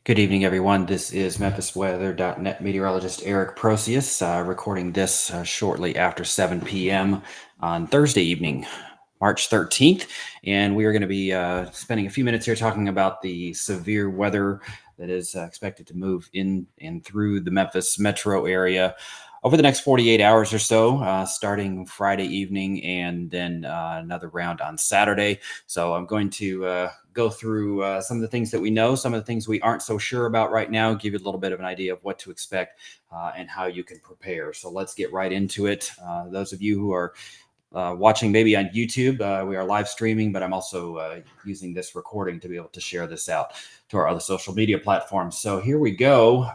Good evening, everyone. This is MemphisWeather.net meteorologist Eric Prosius recording this shortly after 7 p.m. on Thursday evening, March 13th. And we are going to be spending a few minutes here talking about the severe weather that is expected to move in and through the Memphis metro area over the next 48 hours or so, starting Friday evening and then another round on Saturday. So I'm going to go through some of the things that we know, some of the things we aren't so sure about right now, give you a little bit of an idea of what to expect and how you can prepare. So let's get right into it. Those of you who are watching maybe on YouTube, we are live streaming, but I'm also using this recording to be able to share this out to our other social media platforms. So here we go.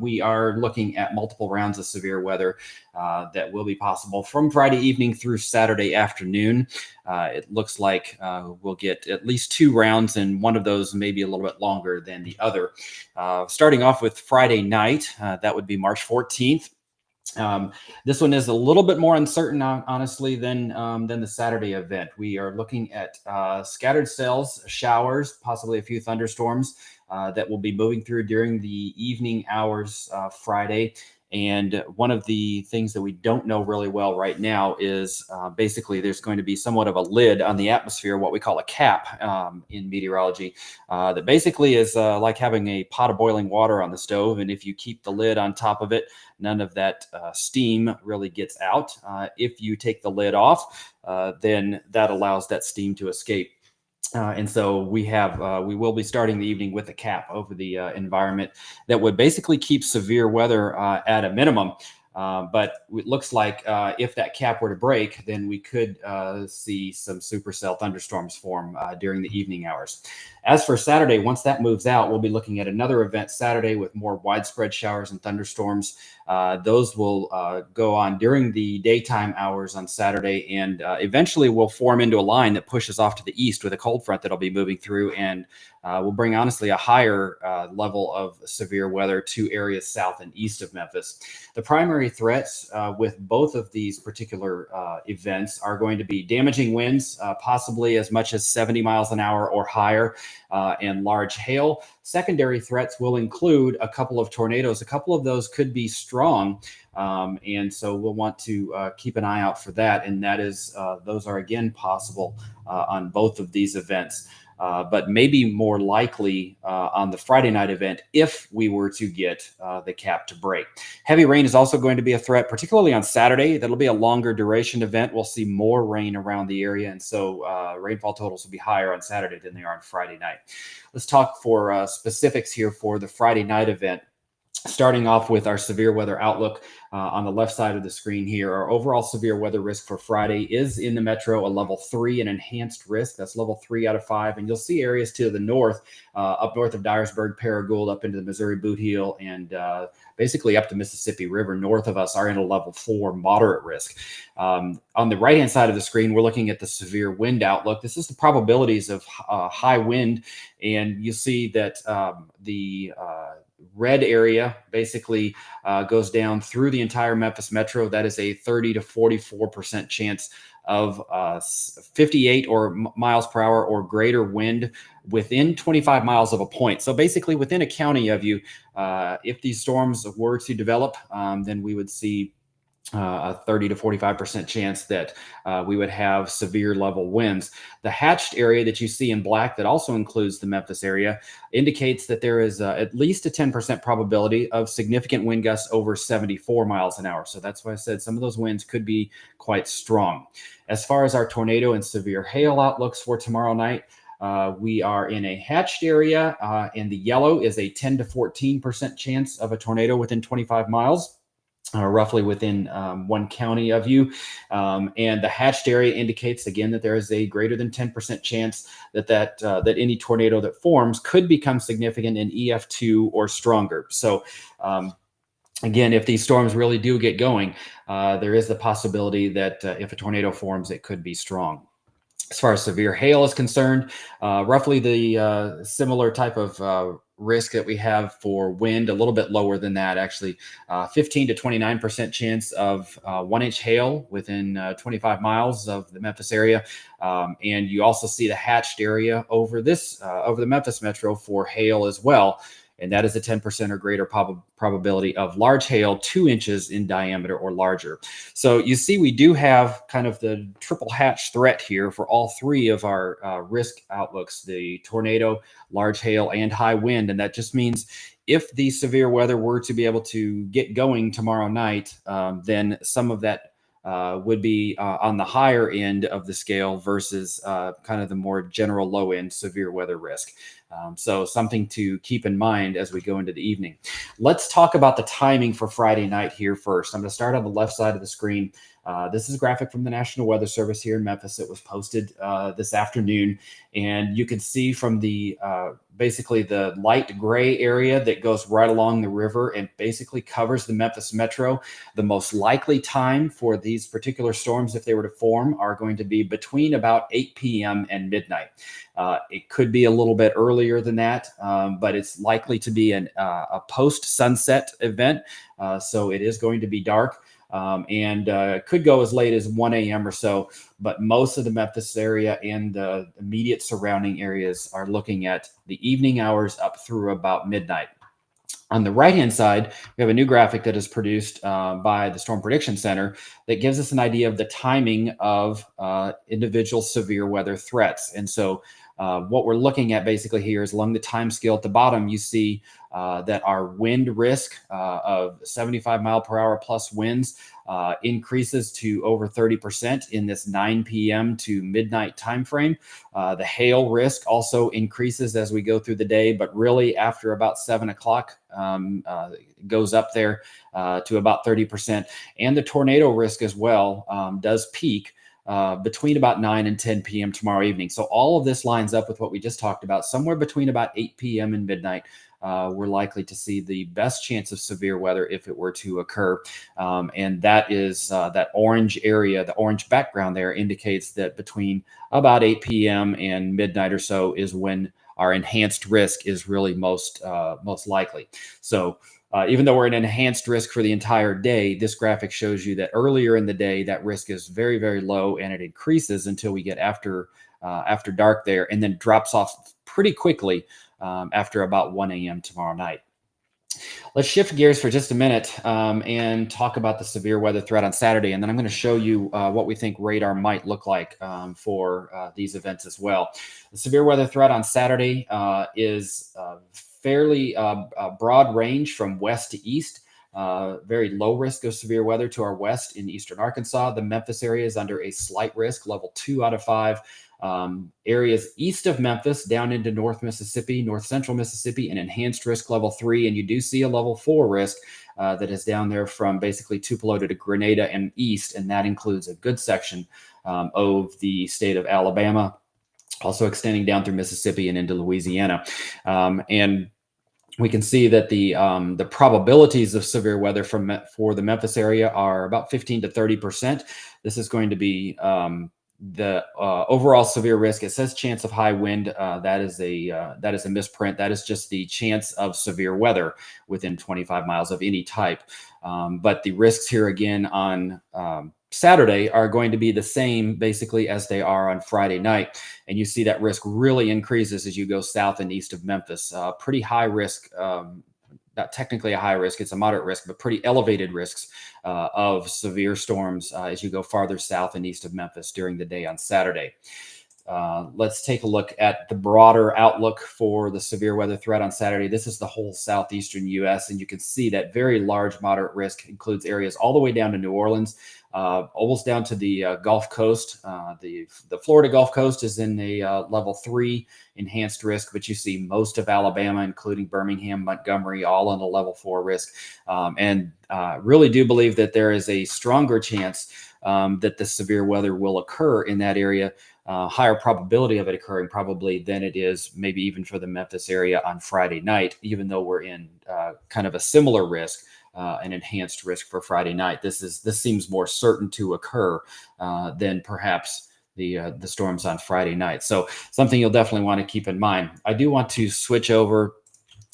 We are looking at multiple rounds of severe weather that will be possible from Friday evening through Saturday afternoon. It looks like we'll get at least 2 rounds, and one of those may be a little bit longer than the other. Starting off with Friday night, that would be March 14th. This one is a little bit more uncertain, honestly, than the Saturday event. We are looking at scattered cells, showers, possibly a few thunderstorms that will be moving through during the evening hours Friday. And one of the things that we don't know really well right now is basically there's going to be somewhat of a lid on the atmosphere, what we call a cap in meteorology, that basically is like having a pot of boiling water on the stove. And if you keep the lid on top of it, none of that steam really gets out. If you take the lid off, then that allows that steam to escape. And so we will be starting the evening with a cap over the environment that would basically keep severe weather at a minimum. But it looks like if that cap were to break, then we could see some supercell thunderstorms form during the evening hours. As for Saturday, once that moves out, we'll be looking at another event Saturday with more widespread showers and thunderstorms. Those will go on during the daytime hours on Saturday and eventually will form into a line that pushes off to the east with a cold front that'll be moving through and will bring, honestly, a higher level of severe weather to areas south and east of Memphis. The primary threats with both of these particular events are going to be damaging winds, possibly as much as 70 miles an hour or higher, and large hail. Secondary threats will include a couple of tornadoes. A couple of those could be strong, and so we'll want to keep an eye out for that. And that is, those are again possible on both of these events. But maybe more likely on the Friday night event if we were to get the cap to break. Heavy rain is also going to be a threat, particularly on Saturday. That'll be a longer duration event. We'll see more rain around the area, and so rainfall totals will be higher on Saturday than they are on Friday night. Let's talk for specifics here for the Friday night event. Starting off with our severe weather outlook on the left side of the screen here, our overall severe weather risk for Friday is in the metro a level 3, an enhanced risk. That's level 3 out of 5. And you'll see areas to the north, up north of Dyersburg, Paragould, up into the Missouri Boot Heel, and basically up the Mississippi River north of us are in a level 4 moderate risk. On the right-hand side of the screen, we're looking at the severe wind outlook. This is the probabilities of high wind, and you see that the red area basically goes down through the entire Memphis metro. That is a 30 to 44% chance of 58 or miles per hour or greater wind within 25 miles of a point. So basically within a county of you, if these storms were to develop, then we would see a 30 to 45% chance that we would have severe level winds. The hatched area that you see in black that also includes the Memphis area indicates that there is at least a 10% probability of significant wind gusts over 74 miles an hour. So that's why I said some of those winds could be quite strong. As far as our tornado and severe hail outlooks for tomorrow night, we are in a hatched area, and the yellow is a 10 to 14% chance of a tornado within 25 miles. Roughly within one county of you. And the hatched area indicates, again, that there is a greater than 10% chance that any tornado that forms could become significant in EF2 or stronger. So again, if these storms really do get going, there is the possibility that if a tornado forms, it could be strong. As far as severe hail is concerned, roughly the similar type of risk that we have for wind, a little bit lower than that, actually, 15 to 29% chance of 1-inch hail within 25 miles of the Memphis area. And you also see the hatched area over the Memphis metro for hail as well. and that is a 10% or greater probability of large hail 2 inches in diameter or larger. So you see, we do have kind of the triple hatch threat here for all three of our risk outlooks: the tornado, large hail, and high wind. And that just means if the severe weather were to be able to get going tomorrow night, then some of that would be on the higher end of the scale versus kind of the more general low end severe weather risk. So something to keep in mind as we go into the evening. Let's talk about the timing for Friday night here first. I'm going to start on the left side of the screen. This is a graphic from the National Weather Service here in Memphis. It was posted this afternoon, and you can see from the basically the light gray area that goes right along the river and basically covers the Memphis metro. The most likely time for these particular storms, if they were to form, are going to be between about 8 p.m. and midnight. It could be a little bit earlier than that, but it's likely to be a post-sunset event, so it is going to be dark. And could go as late as 1 a.m. or so, but most of the Memphis area and the immediate surrounding areas are looking at the evening hours up through about midnight. On the right-hand side, we have a new graphic that is produced by the Storm Prediction Center that gives us an idea of the timing of individual severe weather threats. And so what we're looking at basically here is along the time scale at the bottom, you see that our wind risk of 75 mile per hour plus winds increases to over 30% in this 9 p.m. to midnight timeframe. The hail risk also increases as we go through the day, but really after about 7 o'clock, it goes up there to about 30%. And the tornado risk as well does peak between about 9 and 10 p.m. tomorrow evening. So all of this lines up with what we just talked about. Somewhere between about 8 p.m. and midnight, we're likely to see the best chance of severe weather if it were to occur. And that is that orange area, the orange background there indicates that between about 8 p.m. and midnight or so is when our enhanced risk is really most likely. So even though we're in enhanced risk for the entire day, this graphic shows you that earlier in the day, that risk is very, very low, and it increases until we get after dark there, and then drops off pretty quickly after about 1 a.m. tomorrow night. Let's shift gears for just a minute and talk about the severe weather threat on Saturday. And then I'm going to show you what we think radar might look like for these events as well. The severe weather threat on Saturday is fairly broad range from west to east. Very low risk of severe weather to our west in eastern Arkansas. The Memphis area is under a slight risk, level 2 out of 5. Areas east of Memphis down into North Mississippi, North Central Mississippi, an enhanced risk level 3. And you do see a level 4 risk that is down there from basically Tupelo to Grenada and east. And that includes a good section of the state of Alabama, also extending down through Mississippi and into Louisiana. And we can see that the probabilities of severe weather for the Memphis area are about 15 to 30%. This is going to be the overall severe risk. It says chance of high wind. That is a misprint. That is just the chance of severe weather within 25 miles of any type. But the risks here again on Saturday are going to be the same basically as they are on Friday night. And you see that risk really increases as you go south and east of Memphis. Pretty high risk, not technically a high risk, it's a moderate risk, but pretty elevated risks of severe storms as you go farther south and east of Memphis during the day on Saturday. Let's take a look at the broader outlook for the severe weather threat on Saturday. This is the whole southeastern U.S., and you can see that very large moderate risk includes areas all the way down to New Orleans, almost down to the Gulf Coast. The Florida Gulf Coast is in a level 3 enhanced risk, but you see most of Alabama, including Birmingham, Montgomery, all on a level 4 risk. And really do believe that there is a stronger chance that the severe weather will occur in that area. Higher probability of it occurring probably than it is maybe even for the Memphis area on Friday night, even though we're in kind of a similar risk, an enhanced risk for Friday night. This seems more certain to occur than perhaps the storms on Friday night. So something you'll definitely want to keep in mind. I do want to switch over.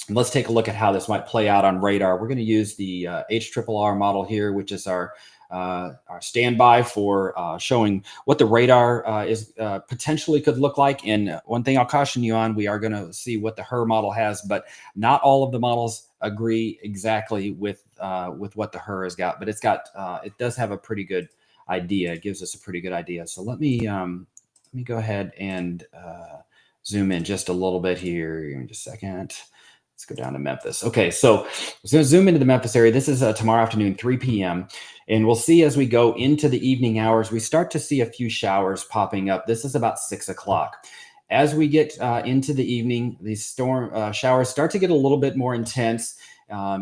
Let's take a look at how this might play out on radar. We're going to use the HRRR model here, which is our our standby for showing what the radar is potentially could look like. And one thing I'll caution you on, we are going to see what the HRR model has, but not all of the models agree exactly with what the HRR has got. But it does have a pretty good idea. It gives us a pretty good idea. So let me go ahead and zoom in just a little bit here. Give me just a second. Let's go down to Memphis. Okay, so we're going to zoom into the Memphis area. This is tomorrow afternoon, 3 p.m. And we'll see as we go into the evening hours, we start to see a few showers popping up. This is about 6 o'clock. As we get into the evening, these storm showers start to get a little bit more intense.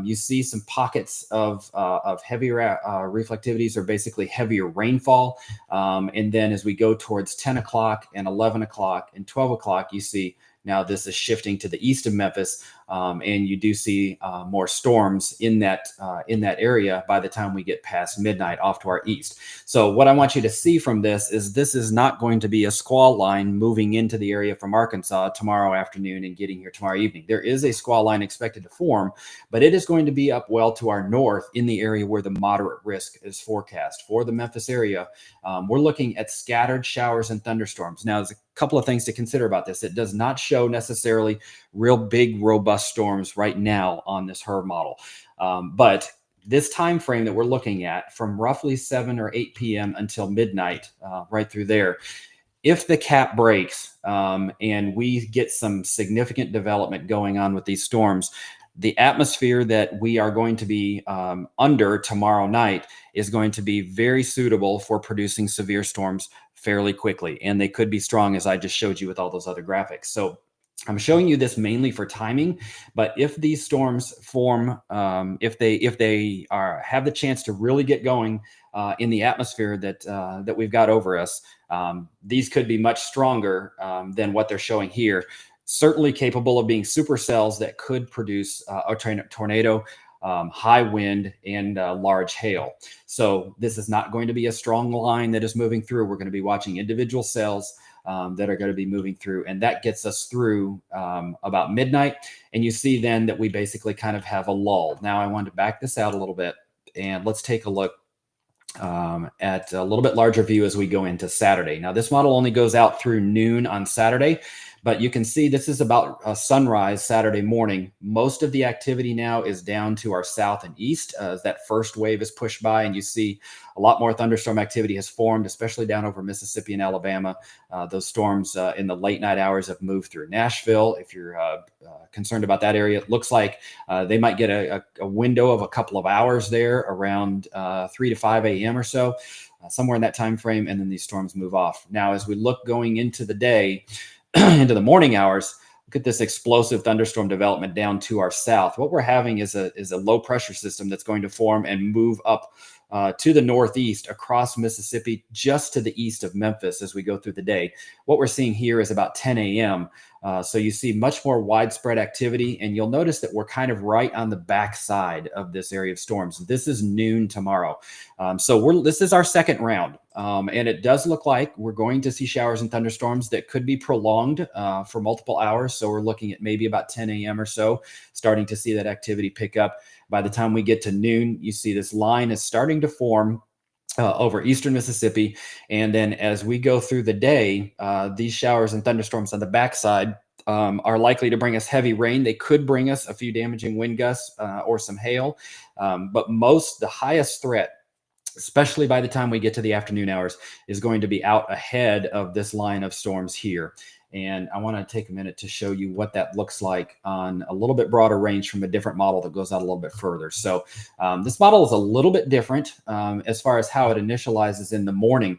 You see some pockets of heavier reflectivities, or basically heavier rainfall. And then as we go towards 10 o'clock and 11 o'clock and 12 o'clock, you see now this is shifting to the east of Memphis, and you do see more storms in that area by the time we get past midnight off to our east. So what I want you to see from this is not going to be a squall line moving into the area from Arkansas tomorrow afternoon and getting here tomorrow evening. There is a squall line expected to form, but it is going to be up well to our north in the area where the moderate risk is forecast. For the Memphis area, we're looking at scattered showers and thunderstorms. Now, there's a couple of things to consider about this. It does not show necessarily real big, robust storms right now on this HRR model. But this time frame that we're looking at, from roughly 7 or 8 p.m. until midnight, right through there, if the cap breaks and we get some significant development going on with these storms, the atmosphere that we are going to be under tomorrow night is going to be very suitable for producing severe storms fairly quickly. And they could be strong, as I just showed you with all those other graphics. So I'm showing you this mainly for timing, but if these storms form, if they have the chance to really get going in the atmosphere that we've got over us, these could be much stronger than what they're showing here. Certainly capable of being supercells that could produce a tornado, high wind, and large hail. So this is not going to be a strong line that is moving through. We're going to be watching individual cells that are going to be moving through, and that gets us through about midnight. And you see then that we basically kind of have a lull. Now I wanted to back this out a little bit, and let's take a look at a little bit larger view as we go into Saturday. Now this model only goes out through noon on Saturday, but you can see this is about sunrise Saturday morning. Most of the activity now is down to our south and east as that first wave is pushed by, and you see a lot more thunderstorm activity has formed, especially down over Mississippi and Alabama. Those storms in the late night hours have moved through Nashville. If you're concerned about that area, it looks like they might get a window of a couple of hours there around 3 to 5 a.m. or so, somewhere in that time frame, and then these storms move off. Now, as we look going into the day, into the morning hours, look at this explosive thunderstorm development down to our south. What we're having is a low pressure system that's going to form and move up to the northeast across Mississippi, just to the east of Memphis as we go through the day. What we're seeing here is about 10 a.m. So you see much more widespread activity, and you'll notice that we're kind of right on the backside of this area of storms. This is noon tomorrow. So this is our second round. And it does look like we're going to see showers and thunderstorms that could be prolonged for multiple hours. So we're looking at maybe about 10 a.m. or so, starting to see that activity pick up. By the time we get to noon, you see this line is starting to form over eastern Mississippi. And then as we go through the day, these showers and thunderstorms on the backside are likely to bring us heavy rain. They could bring us a few damaging wind gusts or some hail. But the highest threat, especially by the time we get to the afternoon hours, is going to be out ahead of this line of storms here. And I want to take a minute to show you what that looks like on a little bit broader range from a different model that goes out a little bit further. So this model is a little bit different as far as how it initializes in the morning.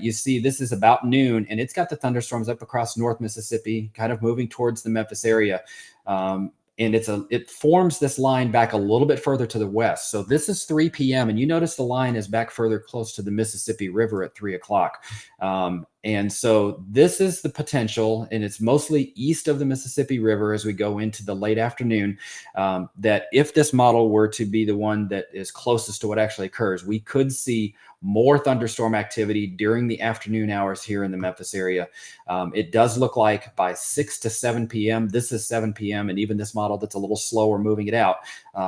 You see this is about noon, and it's got the thunderstorms up across North Mississippi, kind of moving towards the Memphis area. And it forms this line back a little bit further to the west. So this is 3 p.m. and you notice the line is back further close to the Mississippi River at 3 o'clock. And so this is the potential, and it's mostly east of the Mississippi River as we go into the late afternoon, that if this model were to be the one that is closest to what actually occurs, we could see more thunderstorm activity during the afternoon hours here in the Memphis area. It does look like by 6 to 7 p.m., this is 7 p.m., and even this model that's a little slower moving it out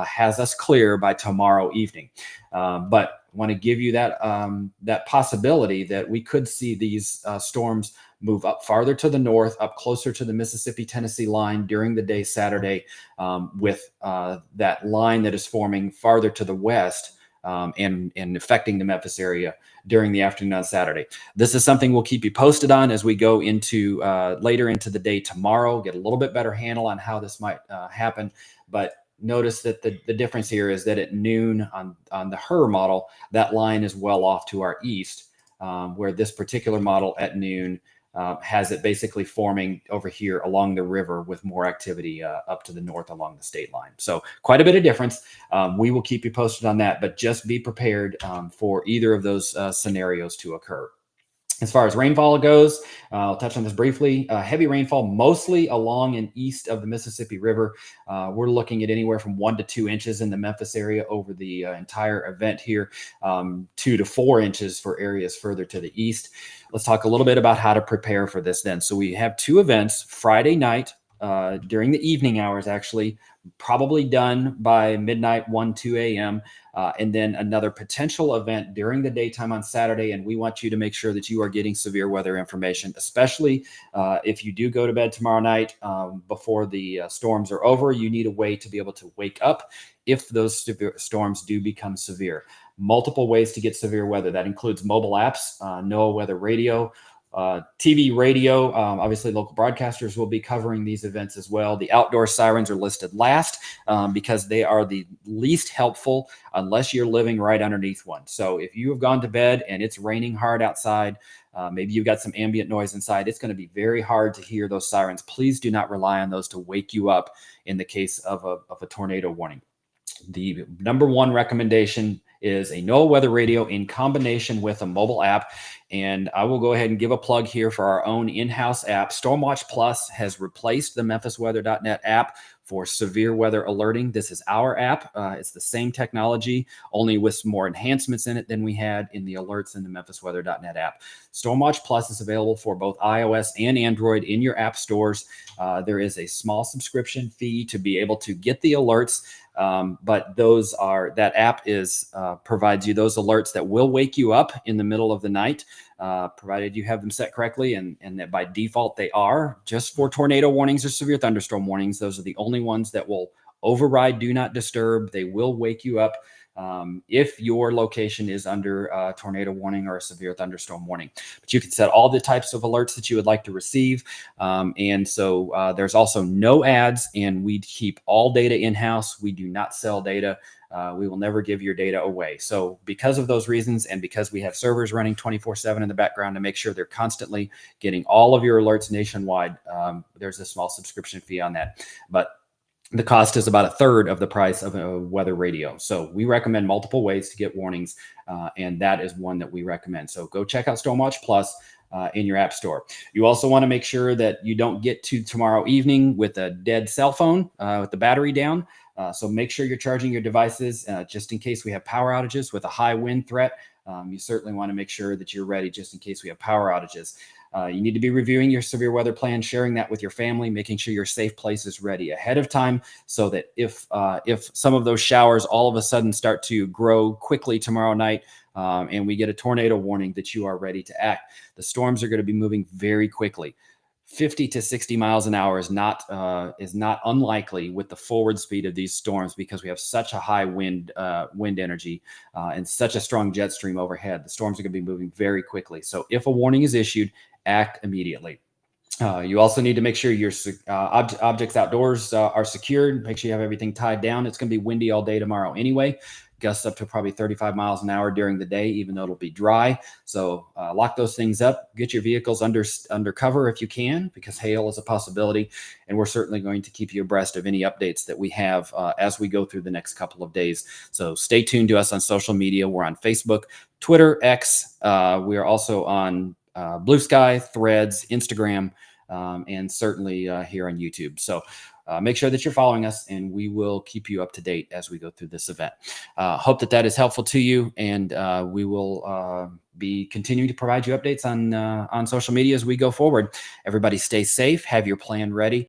has us clear by tomorrow evening. But want to give you that possibility that we could see these storms move up farther to the north, up closer to the Mississippi-Tennessee line during the day Saturday, with that line that is forming farther to the west, and affecting the Memphis area during the afternoon on Saturday. This is something we'll keep you posted on as we go into later into the day tomorrow, get a little bit better handle on how this might happen. But notice that the difference here is that at noon on the HER model, that line is well off to our east, where this particular model at noon has it basically forming over here along the river with more activity up to the north along the state line. So quite a bit of difference. We will keep you posted on that, but just be prepared for either of those scenarios to occur. As far as rainfall goes, I'll touch on this briefly. Heavy rainfall mostly along and east of the Mississippi River. We're looking at anywhere from 1 to 2 inches in the Memphis area over the entire event here, 2 to 4 inches for areas further to the east. Let's talk a little bit about how to prepare for this then. So we have 2 events Friday night during the evening hours, actually, probably done by midnight, 1, 2 a.m. And then another potential event during the daytime on Saturday. And we want you to make sure that you are getting severe weather information, especially if you do go to bed tomorrow night before the storms are over. You need a way to be able to wake up if those storms do become severe. Multiple ways to get severe weather. That includes mobile apps, NOAA Weather Radio, TV, radio. Obviously, local broadcasters will be covering these events as well. The outdoor sirens are listed last because they are the least helpful unless you're living right underneath one. So if you have gone to bed and it's raining hard outside, maybe you've got some ambient noise inside, it's going to be very hard to hear those sirens. Please do not rely on those to wake you up in the case of a tornado warning. The number one recommendation is a NOAA weather radio in combination with a mobile app. And I will go ahead and give a plug here for our own in-house app. Stormwatch Plus has replaced the MemphisWeather.net app for severe weather alerting. This is our app. It's the same technology, only with some more enhancements in it than we had in the alerts in the MemphisWeather.net app. Stormwatch Plus is available for both iOS and Android in your app stores. There is a small subscription fee to be able to get the alerts. But that app provides you those alerts that will wake you up in the middle of the night, provided you have them set correctly, and that by default they are just for tornado warnings or severe thunderstorm warnings. Those are the only ones that will override do not disturb. They will wake you up if your location is under a tornado warning or a severe thunderstorm warning. But you can set all the types of alerts that you would like to receive. And so there's also no ads, and we keep all data in-house. We do not sell data. We will never give your data away. So because of those reasons, and because we have servers running 24/7 in the background to make sure they're constantly getting all of your alerts nationwide, there's a small subscription fee on that. But the cost is about a third of the price of a weather radio. So we recommend multiple ways to get warnings, and that is one that we recommend. So go check out Stormwatch Plus in your app store. You also want to make sure that you don't get to tomorrow evening with a dead cell phone with the battery down. So make sure you're charging your devices just in case we have power outages with a high wind threat. You certainly want to make sure that you're ready just in case we have power outages. You need to be reviewing your severe weather plan, sharing that with your family, making sure your safe place is ready ahead of time, so that if some of those showers all of a sudden start to grow quickly tomorrow night, and we get a tornado warning, that you are ready to act. The storms are going to be moving very quickly. 50 to 60 miles an hour is not unlikely with the forward speed of these storms, because we have such a high wind energy and such a strong jet stream overhead. The storms are going to be moving very quickly. So if a warning is issued, act immediately. You also need to make sure your objects outdoors are secured. Make sure you have everything tied down. It's going to be windy all day tomorrow anyway. Gusts up to probably 35 miles an hour during the day, even though it'll be dry. So lock those things up. Get your vehicles under cover if you can, because hail is a possibility. And we're certainly going to keep you abreast of any updates that we have as we go through the next couple of days. So stay tuned to us on social media. We're on Facebook, Twitter, X. We are also on Blue Sky, Threads, Instagram, and certainly here on YouTube. So make sure that you're following us, and we will keep you up to date as we go through this event. Hope that is helpful to you, and we will be continuing to provide you updates on social media as we go forward. Everybody stay safe, have your plan ready,